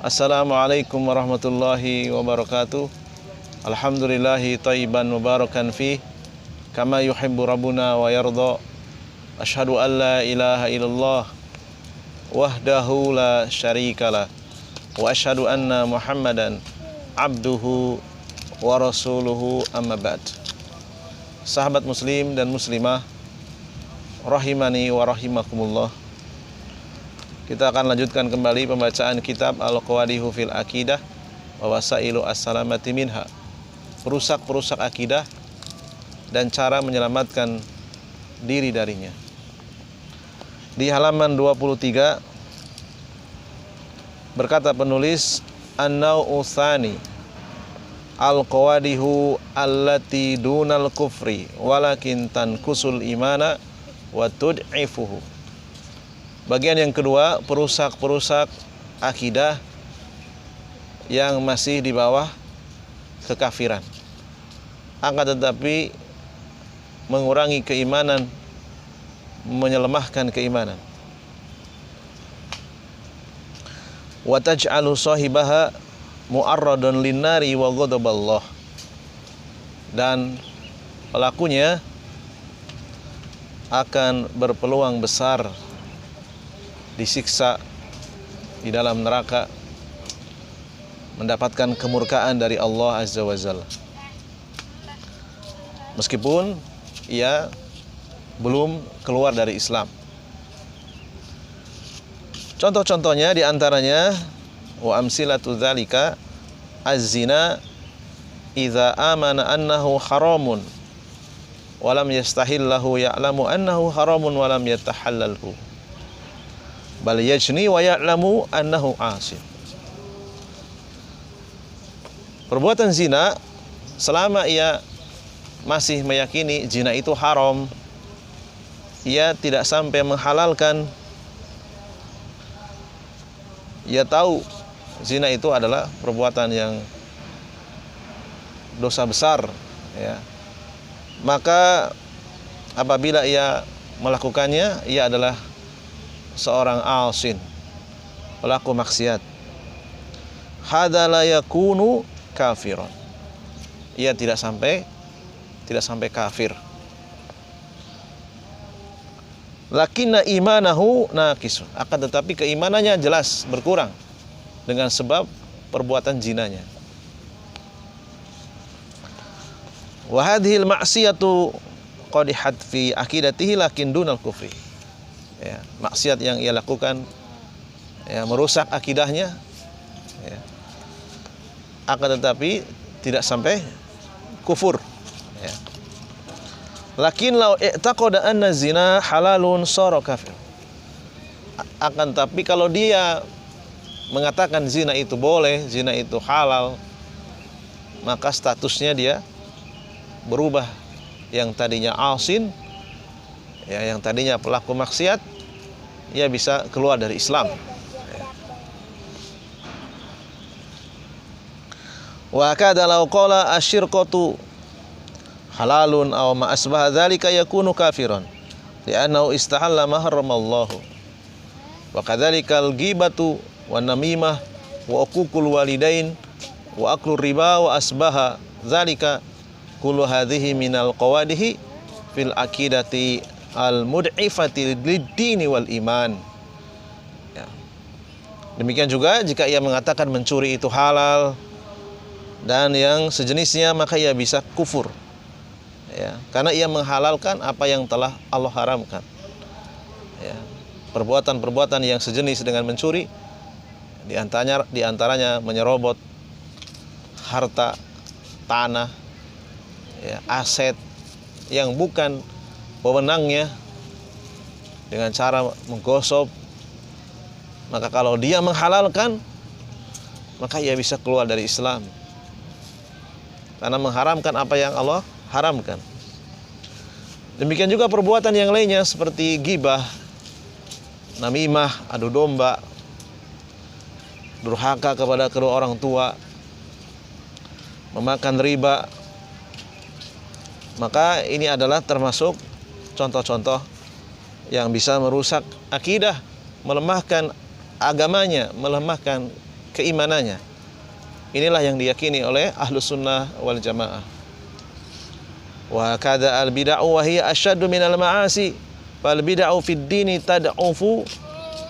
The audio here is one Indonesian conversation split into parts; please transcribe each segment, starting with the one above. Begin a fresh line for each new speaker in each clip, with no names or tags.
Assalamualaikum warahmatullahi wabarakatuh. Alhamdulillahi thayyiban mubarakan fi kama yuhibbu rabbuna wa yarda. Asyhadu an la ilaha illallah wahdahu la syarikalah wa asyhadu anna Muhammadan abduhu wa rasuluhu, amma ba'd. Sahabat muslim dan muslimah rahimani wa rahimakumullah, kita akan lanjutkan kembali pembacaan kitab Al-Qawadihu fil Aqidah wa Wasailu As-Salamati Minha, perusak-perusak akidah dan cara menyelamatkan diri darinya. Di halaman 23 berkata penulis, An-Naw'u Tsani Al-Qawadihu allati dunal kufri walakin tankusul imana wa tud'ifuhu. Bagian yang kedua, perusak-perusak akidah yang masih di bawah kekafiran, akan tetapi mengurangi keimanan, menyelemahkan keimanan. Wa taj'alu sahibaha mu'arradun linnari wa ghadaballah, dan pelakunya akan berpeluang besar disiksa di dalam neraka, mendapatkan kemurkaan dari Allah Azza wa Jalla, meskipun ia belum keluar dari Islam. Contoh-contohnya diantaranya, wa amsilatu dzalika az-zina idza amana annahu haramun walam yastahillahu ya'lamu annahu haramun walam yatahallalhu bal yajni wa ya'lamu annahu asin. Perbuatan zina, selama ia masih meyakini zina itu haram, ia tidak sampai menghalalkan. Ia tahu zina itu adalah perbuatan yang dosa besar, ya. Maka apabila ia melakukannya, ia adalah seorang asin, pelaku maksiat. Hadza la yakunu kafiron. Ia tidak sampai kafir. Lakinna imanahu naqisun. Akan tetapi keimanannya jelas berkurang dengan sebab perbuatan zinanya. Wa hadhil ma'siyatu qadihat fi aqidatihi lakin dunal kufri. Ya, maksiat yang ia lakukan, ya, merusak akidahnya, ya, akan tetapi tidak sampai kufur, ya. Lakin law i'taqada anna zina halalun sara kafir. Akan tapi kalau dia mengatakan zina itu boleh, zina itu halal, maka statusnya dia berubah. Yang tadinya asin, ya, yang tadinya pelaku maksiat, ia bisa keluar dari Islam. Wa kada law qala asyirqatu halalun aw ma asbaha dzalika yakunu kafiran li'annahu istahalla ma haramallahu. Wa kadzalikal ghibatu wan namimah wa uququl walidain wa aklu riba wa asbaha dzalika kullu hadhihi minal qawadihi fil aqidati al-mud'ifati lid-dini wal iman. Ya. Demikian juga jika ia mengatakan mencuri itu halal dan yang sejenisnya, maka ia bisa kufur, ya, karena ia menghalalkan apa yang telah Allah haramkan. Ya. Perbuatan-perbuatan yang sejenis dengan mencuri, diantaranya menyerobot harta, tanah, ya, aset yang bukan wewenangnya dengan cara menggosok. Maka kalau dia menghalalkan, maka ia bisa keluar dari Islam karena mengharamkan apa yang Allah haramkan. Demikian juga perbuatan yang lainnya seperti ghibah, namimah, adu domba, durhaka kepada kedua orang tua, memakan riba. Maka ini adalah termasuk contoh-contoh yang bisa merusak akidah, melemahkan agamanya, melemahkan keimanannya. Inilah yang diyakini oleh Ahlus Sunnah wal Jamaah. Wa kadza al bid'u wa hiya asyaddu minal ma'asi. Fal bid'u fid dini tad'ufu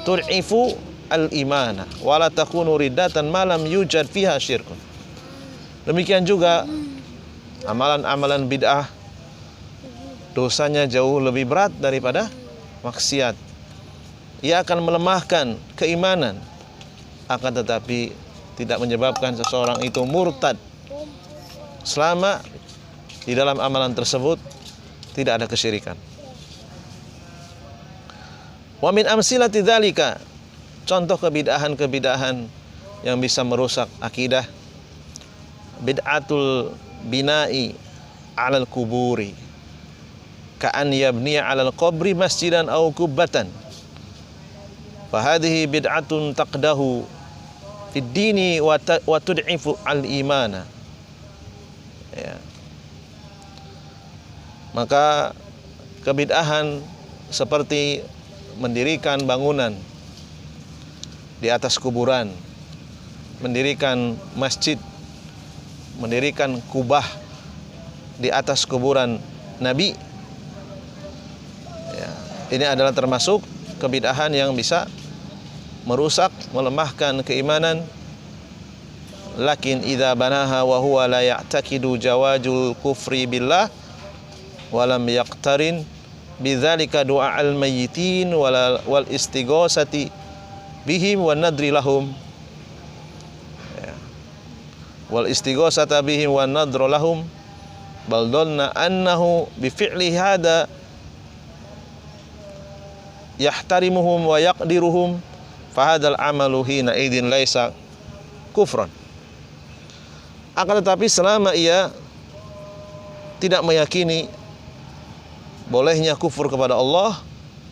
tur'ifu al imana wa la takunu riddatan ma lam yujad fiha syirkun. Demikian juga amalan-amalan bid'ah dosanya jauh lebih berat daripada maksiat. Ia akan melemahkan keimanan, akan tetapi tidak menyebabkan seseorang itu murtad selama di dalam amalan tersebut tidak ada kesyirikan. Wa min amsilati dzalika, contoh kebid'ahan yang bisa merusak akidah, bid'atul bina'i 'alal kuburi ka'an yabniya 'alal qabri masjidan aw kubbatan. Fa hadhihi bid'atun taqdahu fid dini wa tud'ifu al-imana. Ya. Maka kebid'ahan seperti mendirikan bangunan di atas kuburan, mendirikan masjid, mendirikan kubah di atas kuburan Nabi, ya, ini adalah termasuk kebid'ahan yang bisa merusak, melemahkan keimanan. Lakin idza banaha wa huwa la ya'taqidu jawazul kufri billah wa lam yaqtarin bidzalika du'a'al mayyitin wal istighosati bihim wan nadri lahum, wal istighosata bihim wan nadru lahum bal dhanna annahu bi fi'li hada yahtarimuhum wa yaqdiruhum fahadal amalu hina idin laisa kufran. Akan tetapi selama ia tidak meyakini bolehnya kufur kepada Allah,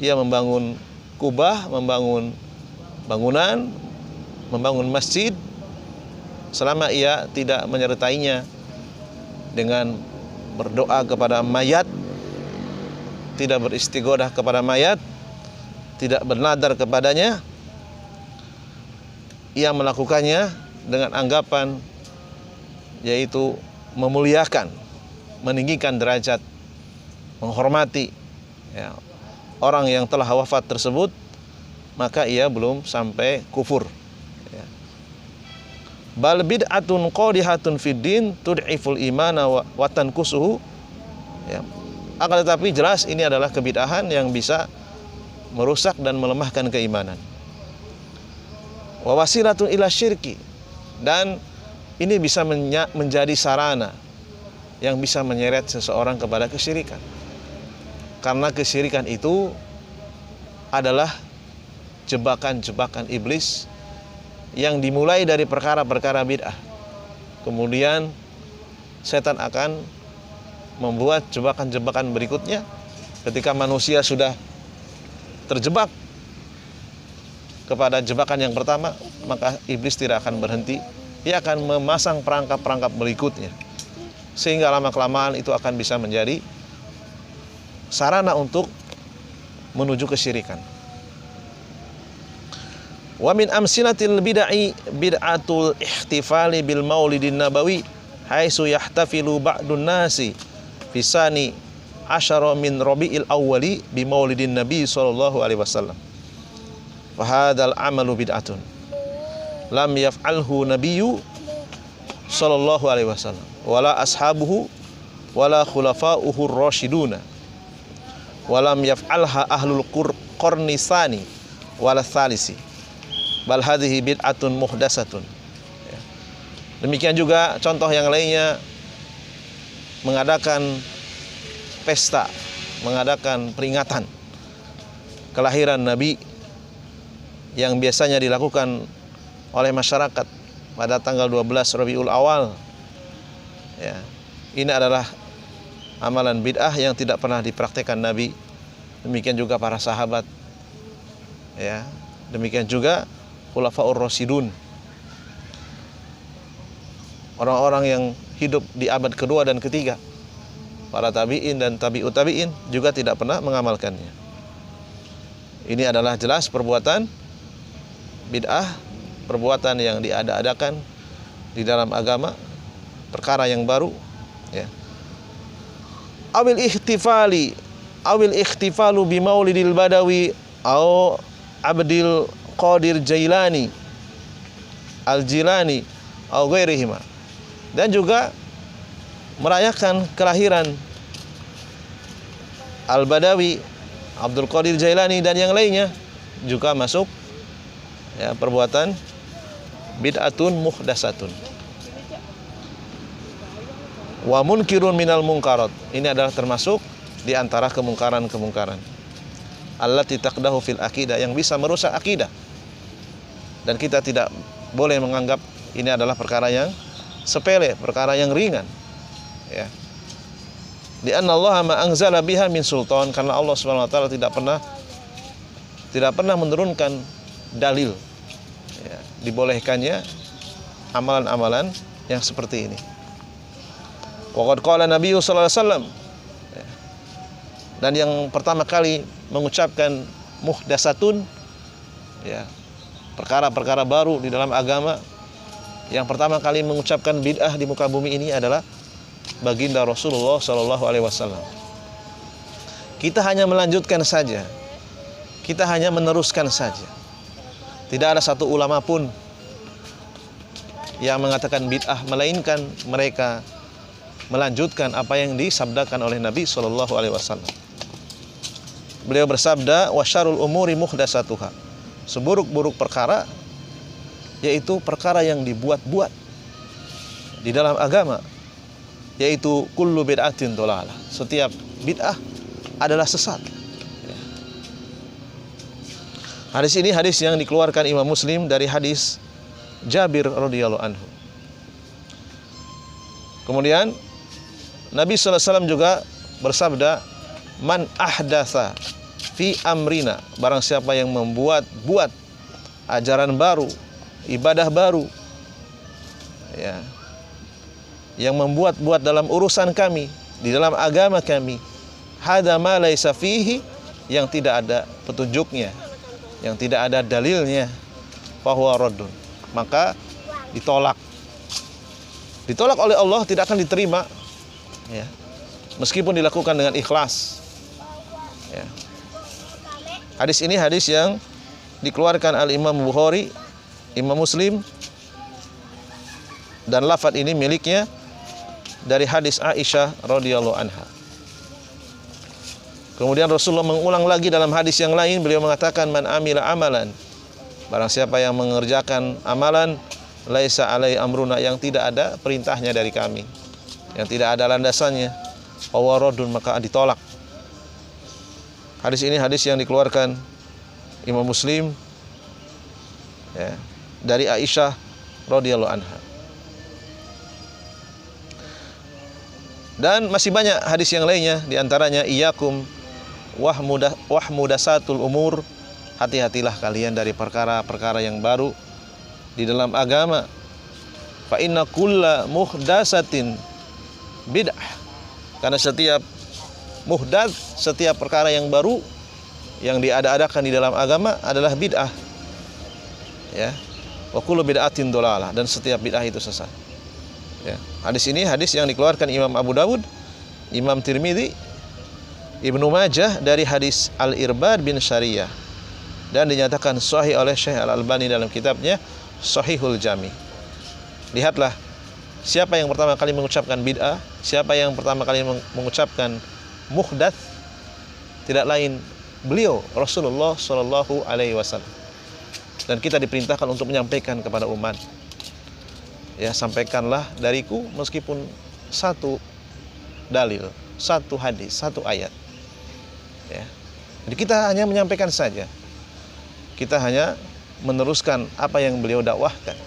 ia membangun kubah, membangun bangunan, membangun masjid, selama ia tidak menyertainya dengan berdoa kepada mayat, tidak beristighodah kepada mayat, tidak bernadar kepadanya, ia melakukannya dengan anggapan yaitu memuliakan, meninggikan derajat, menghormati, ya, orang yang telah wafat tersebut, maka ia belum sampai kufur. Ya. Bal bid'atun qadihatun fid din tud'iful imana wa tankusuhu. Ya. Akan tetapi jelas ini adalah kebid'ahan yang bisa merusak dan melemahkan keimanan. Wa wasilatun ila syirki, dan ini bisa menjadi sarana yang bisa menyeret seseorang kepada kesyirikan. Karena kesyirikan itu adalah jebakan-jebakan iblis yang dimulai dari perkara-perkara bid'ah. Kemudian setan akan membuat jebakan-jebakan berikutnya. Ketika manusia sudah terjebak kepada jebakan yang pertama, maka iblis tidak akan berhenti. Dia akan memasang perangkap-perangkap berikutnya, sehingga lama-kelamaan itu akan bisa menjadi sarana untuk menuju kesyirikan. Wa min amsilatil bid'ai bid'atul ihtifali bil maulidin nabawi haitsu yahtafilu ba'dun nasi fi sani asyara min rabiil awwali bi maulidin nabi sallallahu alaihi wasallam. Fa hadzal amalu bid'atun lam yaf'alhu nabiyyu sallallahu alaihi wasallam wala ashabuhu wala khulafa'uhu ar-rasyiduna walam yaf'alha ahlul qarni tsani wala tsalisi bal hadhihi bid'atun muhdatsatun. Demikian juga contoh yang lainnya, mengadakan pesta, mengadakan peringatan kelahiran Nabi yang biasanya dilakukan oleh masyarakat pada tanggal 12 Rabiul Awal. Ya, ini adalah amalan bid'ah yang tidak pernah dipraktikkan Nabi. Demikian juga para sahabat. Ya, demikian juga Khulafaur Rasyidun. Orang-orang yang hidup di abad kedua dan ketiga, para tabi'in dan tabi'ut tabi'in juga tidak pernah mengamalkannya. Ini adalah jelas perbuatan bid'ah, perbuatan yang diada-adakan di dalam agama, perkara yang baru, ya. Awil ikhtifalu bi maulidil badawi au Abdil Qadir Jailani Al-Jilani au ghairihima. Dan juga merayakan kelahiran Al-Badawi, Abdul Qadir Jailani dan yang lainnya juga masuk, ya, perbuatan bid'atun muhdasatun. Wa munkirun minal munkarat. Ini adalah termasuk di antara kemungkaran-kemungkaran. Allati taqdahu fil aqidah, yang bisa merusak akidah. Dan kita tidak boleh menganggap ini adalah perkara yang sepele, perkara yang ringan, ya. Di anna Allah ma anzala biha min sultan, karena Allah Subhanahu wa taala tidak pernah menurunkan dalil, ya, dibolehkannya amalan-amalan yang seperti ini. Wa qad qala Nabi sallallahu alaihi wasallam, dan yang pertama kali mengucapkan muhdasatun, ya, perkara-perkara baru di dalam agama, yang pertama kali mengucapkan bid'ah di muka bumi ini adalah baginda Rasulullah sallallahu alaihi wasallam. Kita hanya melanjutkan saja, kita hanya meneruskan saja. Tidak ada satu ulama pun yang mengatakan bid'ah, melainkan mereka melanjutkan apa yang disabdakan oleh Nabi sallallahu alaihi wasallam. Beliau bersabda, wa syarrul umuri muhdasatuha. Seburuk-buruk perkara yaitu perkara yang dibuat-buat di dalam agama, yaitu kullu bid'atin dhalalah. Setiap bid'ah adalah sesat. Hadis ini hadis yang dikeluarkan Imam Muslim dari hadis Jabir radhiyallahu anhu. Kemudian Nabi sallallahu alaihi wasallam juga bersabda, man ahdatsa fi amrina, barang siapa yang membuat ajaran baru, ibadah baru, ya, yang membuat-buat dalam urusan kami, di dalam agama kami, hadza ma laisa fihi, yang tidak ada petunjuknya, yang tidak ada dalilnya, fahuwa raddun, maka ditolak oleh Allah, tidak akan diterima, ya, meskipun dilakukan dengan ikhlas, ya. Hadis ini hadis yang dikeluarkan Al-Imam Bukhari, Imam Muslim, dan lafaz ini miliknya dari hadis Aisyah radhiyallahu anha. Kemudian Rasulullah mengulang lagi dalam hadis yang lain, beliau mengatakan, man amila amalan, barang siapa yang mengerjakan amalan, laisa alai amruna, yang tidak ada perintahnya dari kami, yang tidak ada landasannya, awaradun, maka ditolak. Hadis ini hadis yang dikeluarkan Imam Muslim, ya, dari Aisyah radhiyallahu anha. Dan masih banyak hadis yang lainnya, diantaranya iyyakum wahmudasatul umur, hati-hatilah kalian dari perkara-perkara yang baru di dalam agama. Fa inna kulla muhdasatin bid'ah, karena setiap muhdats, setiap perkara yang baru yang diada-adakan di dalam agama adalah bid'ah, ya. Wa kullu bid'atin dhalalah, dan setiap bid'ah itu sesat, ya. Hadis ini hadis yang dikeluarkan Imam Abu Dawud, Imam Tirmidzi, Ibnu Majah dari hadis Al-Irbad bin Syariyah, dan dinyatakan sahih oleh Syekh Al-Albani dalam kitabnya Shahihul Jami. Lihatlah, siapa yang pertama kali mengucapkan bid'ah, siapa yang pertama kali mengucapkan muhdats, tidak lain beliau Rasulullah sallallahu alaihi wasallam. Dan kita diperintahkan untuk menyampaikan kepada umat, ya, sampaikanlah dariku meskipun satu dalil, satu hadis, satu ayat, ya. Jadi kita hanya menyampaikan saja, kita hanya meneruskan apa yang beliau dakwahkan.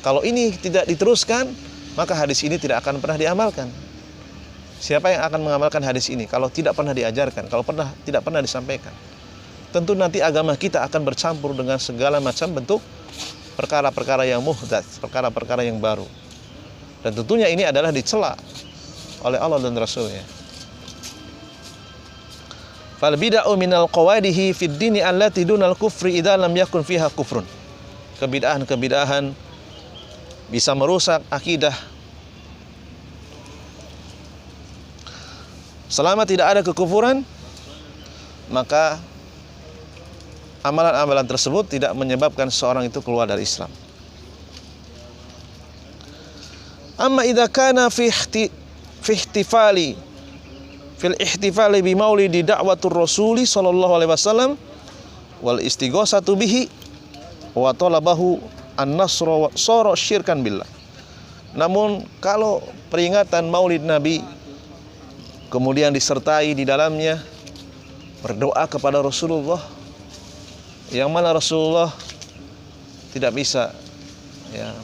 Kalau ini tidak diteruskan, maka hadis ini tidak akan pernah diamalkan. Siapa yang akan mengamalkan hadis ini kalau tidak pernah diajarkan, kalau tidak pernah disampaikan? Tentu nanti agama kita akan bercampur dengan segala macam bentuk perkara-perkara yang muhdats, perkara-perkara yang baru. Dan tentunya ini adalah dicela oleh Allah dan Rasulnya. Fal bid'u minal qawadihi fid dini allati dunal kufri idza lam yakun fiha kufrun. kebid'ahan-kebid'ahan, bisa merusak akidah. Selama tidak ada kekufuran, maka amalan-amalan tersebut tidak menyebabkan seorang itu keluar dari Islam. Amma idza kana fil ihtifali bi maulidi da'watur rasuli sallallahu alaihi wasallam wal istighosatu bihi wa talabahu an-nasra wa sara syirkan billah. Namun kalau peringatan Maulid Nabi kemudian disertai di dalamnya berdoa kepada Rasulullah, yang mana Rasulullah tidak bisa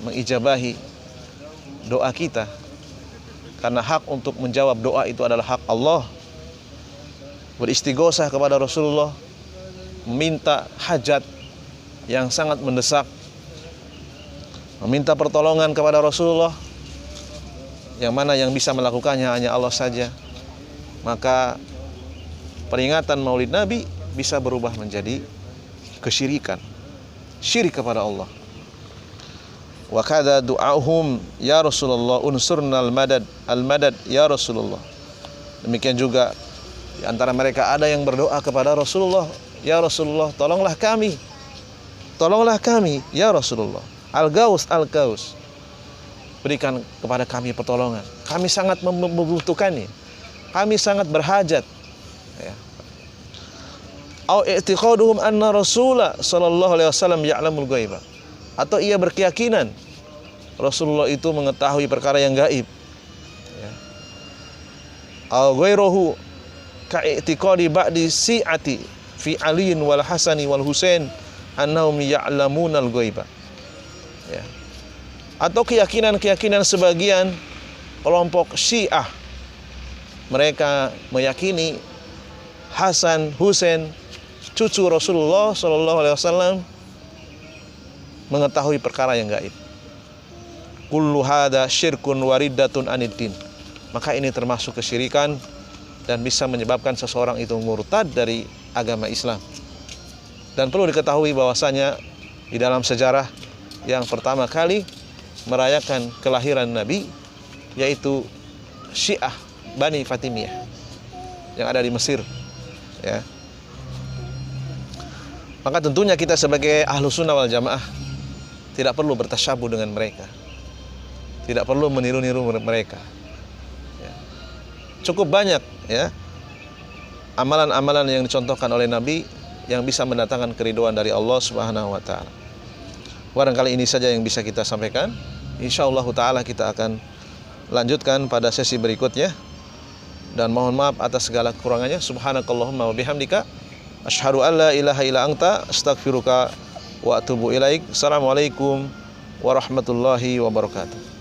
mengijabahi doa kita, karena hak untuk menjawab doa itu adalah hak Allah. Beristighosah kepada Rasulullah, meminta hajat yang sangat mendesak, meminta pertolongan kepada Rasulullah, yang mana yang bisa melakukannya hanya Allah saja. Maka peringatan Maulid Nabi bisa berubah menjadi kesyirikan, syirik kepada Allah. Wa kadza du'ahum ya Rasulullah unsurna al-madad ya Rasulullah. Demikian juga di antara mereka ada yang berdoa kepada Rasulullah, ya Rasulullah, tolonglah kami ya Rasulullah. Al-Gaus, berikan kepada kami pertolongan, kami sangat membutuhkannya, kami sangat berhajat. Au i'tiqaduhum anna Rasulullah sallallahu alaihi wasallam ya'lamul ghaibah, atau ia berkeyakinan Rasulullah itu mengetahui perkara yang gaib. Au ghairuhu ka'i'tiqadi ba'di si'ati fi Aliin wal Hasani wal Husain annahum ya'lamunal ghaibah. Atau keyakinan sebagian kelompok Syiah, mereka meyakini Hasan, Husain, cucu Rasulullah sallallahu alaihi wasallam mengetahui perkara yang gaib. Kullu hadza syirkun wariddatun aniddin. Maka ini termasuk kesyirikan dan bisa menyebabkan seseorang itu murtad dari agama Islam. Dan perlu diketahui bahwasanya di dalam sejarah yang pertama kali merayakan kelahiran Nabi yaitu Syiah Bani Fatimiyah yang ada di Mesir, ya. Maka tentunya kita sebagai ahlu sunnah wal jamaah tidak perlu bertasyabuh dengan mereka, tidak perlu meniru-niru mereka. Cukup banyak amalan-amalan yang dicontohkan oleh Nabi yang bisa mendatangkan keridhaan dari Allah Subhanahu wa taala. Barangkali ini saja yang bisa kita sampaikan. Insyaallah taala kita akan lanjutkan pada sesi berikutnya. Dan mohon maaf atas segala kekurangannya. Subhanakallahumma wa bihamdika asyhadu an la ilaha illa anta astaghfiruka wa atubu ilaik. Assalamualaikum warahmatullahi wabarakatuh.